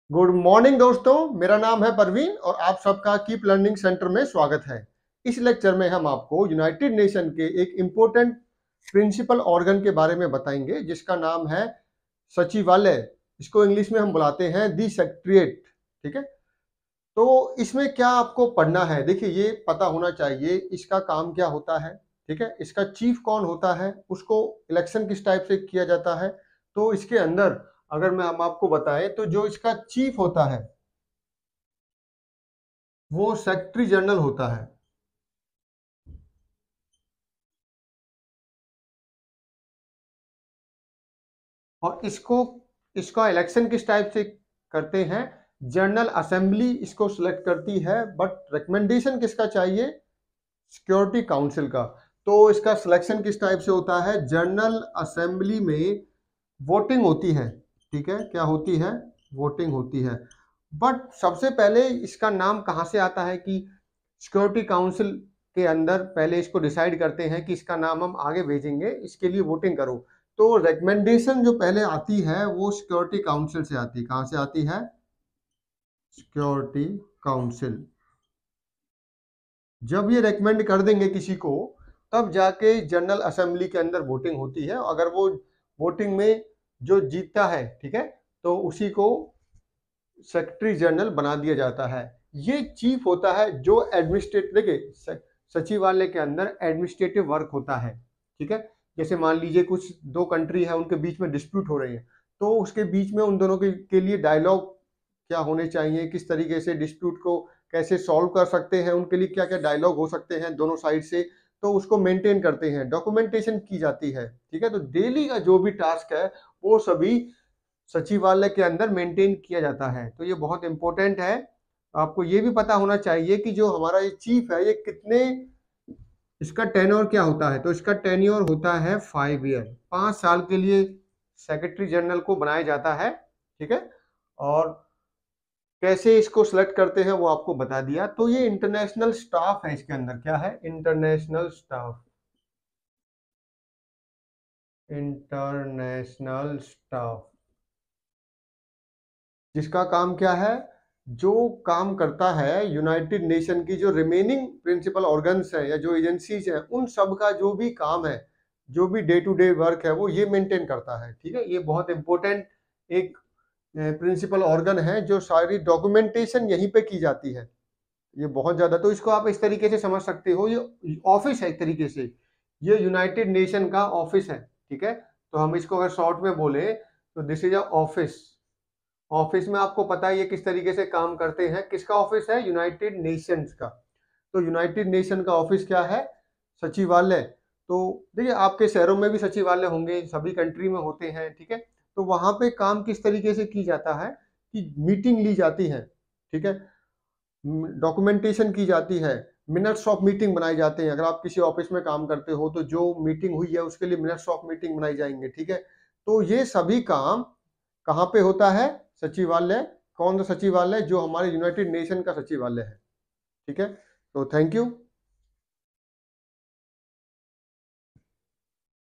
Good morning दोस्तों, मेरा नाम है परवीन और आप सबका कीप लर्निंग सेंटर में स्वागत है। इस लेक्चर में हम आपको यूनाइटेड नेशन के एक इम्पोर्टेंट प्रिंसिपल ऑर्गन के बारे में बताएंगे जिसका नाम है सचिवालय। इसको इंग्लिश में हम बुलाते हैं दी सेक्रेटेरिएट। ठीक है, तो इसमें क्या आपको पढ़ना है, देखिए ये पता होना चाहिए इसका काम क्या होता है। ठीक है, इसका चीफ कौन होता है, उसको इलेक्शन किस टाइप से किया जाता है। तो इसके अंदर अगर हम आपको बताएं तो जो इसका चीफ होता है वो सेक्रेटरी जनरल होता है। और इसका इलेक्शन किस टाइप से करते हैं, जनरल असेंबली इसको सिलेक्ट करती है, बट रिकमेंडेशन किसका चाहिए, सिक्योरिटी काउंसिल का। तो इसका सिलेक्शन किस टाइप से होता है, जनरल असेंबली में वोटिंग होती है। ठीक है, क्या होती है, वोटिंग होती है। बट सबसे पहले इसका नाम कहाँ से आता है कि सिक्योरिटी काउंसिल के अंदर पहले इसको डिसाइड करते हैं कि इसका नाम हम आगे भेजेंगे, इसके लिए वोटिंग करो। तो रिकमेंडेशन जो पहले आती है वो सिक्योरिटी काउंसिल से आती है। कहाँ से आती है, सिक्योरिटी काउंसिल। जब ये रेकमेंड कर देंगे किसी को तब जाके जनरल असेंबली के अंदर वोटिंग होती है। अगर वो वोटिंग में जो जीतता है, ठीक है, तो उसी को सेक्रेटरी जनरल बना दिया जाता है। ये चीफ होता है जो एडमिनिस्ट्रेटिव, देखिए सचिवालय के अंदर एडमिनिस्ट्रेटिव वर्क होता है। ठीक है, जैसे मान लीजिए कुछ दो कंट्री है, उनके बीच में डिस्प्यूट हो रही है, तो उसके बीच में उन दोनों के लिए डायलॉग क्या होने चाहिए, किस तरीके से डिस्प्यूट को कैसे सॉल्व कर सकते हैं, उनके लिए क्या क्या डायलॉग हो सकते हैं दोनों साइड से, तो उसको मेंटेन करते हैं, डॉक्यूमेंटेशन की जाती है। ठीक है, तो डेली का जो भी टास्क है वो सभी सचिवालय के अंदर मेंटेन किया जाता है। तो ये बहुत इंपॉर्टेंट है। आपको ये भी पता होना चाहिए कि जो हमारा ये चीफ है ये कितने, इसका टेन्योर क्या होता है। तो इसका टेन्योर होता है 5 ईयर, 5 साल के लिए सेक्रेटरी जनरल को बनाया जाता है। ठीक है, और कैसे इसको सिलेक्ट करते हैं वो आपको बता दिया। तो ये इंटरनेशनल स्टाफ है, इसके अंदर क्या है, इंटरनेशनल स्टाफ। इंटरनेशनल स्टाफ जिसका काम क्या है, जो काम करता है यूनाइटेड नेशन की जो रिमेनिंग प्रिंसिपल ऑर्गन्स हैं या जो एजेंसीज हैं, उन सब का जो भी काम है, जो भी डे टू डे वर्क है, वो ये मेंटेन करता है। ठीक है, ये बहुत इंपॉर्टेंट एक प्रिंसिपल ऑर्गन है जो सारी डॉक्यूमेंटेशन यहीं पे की जाती है। ये बहुत ज्यादा, तो इसको आप इस तरीके से समझ सकते हो, ये ऑफिस है एक तरीके से, ये यूनाइटेड नेशन का ऑफिस है। ठीक है, तो हम इसको अगर शॉर्ट में बोले तो this is a office. Office में आपको पता है ये किस तरीके से काम करते हैं, किसका ऑफिस है, यूनाइटेड नेशंस का। तो यूनाइटेड नेशन का ऑफिस क्या है, सचिवालय। तो देखिए आपके शहरों में भी सचिवालय होंगे, सभी कंट्री में होते हैं। ठीक है, तो वहां पे काम किस तरीके से की जाता है कि मीटिंग ली जाती है। ठीक है, डॉक्यूमेंटेशन की जाती है, मिनट्स ऑफ मीटिंग बनाए जाते हैं। अगर आप किसी ऑफिस में काम करते हो तो जो मीटिंग हुई है उसके लिए मिनट्स ऑफ मीटिंग बनाई जाएंगे। ठीक है, तो ये सभी काम कहाँ पे होता है, सचिवालय। कौन सा सचिवालय, जो हमारे यूनाइटेड नेशन का सचिवालय है। ठीक है, तो थैंक यू।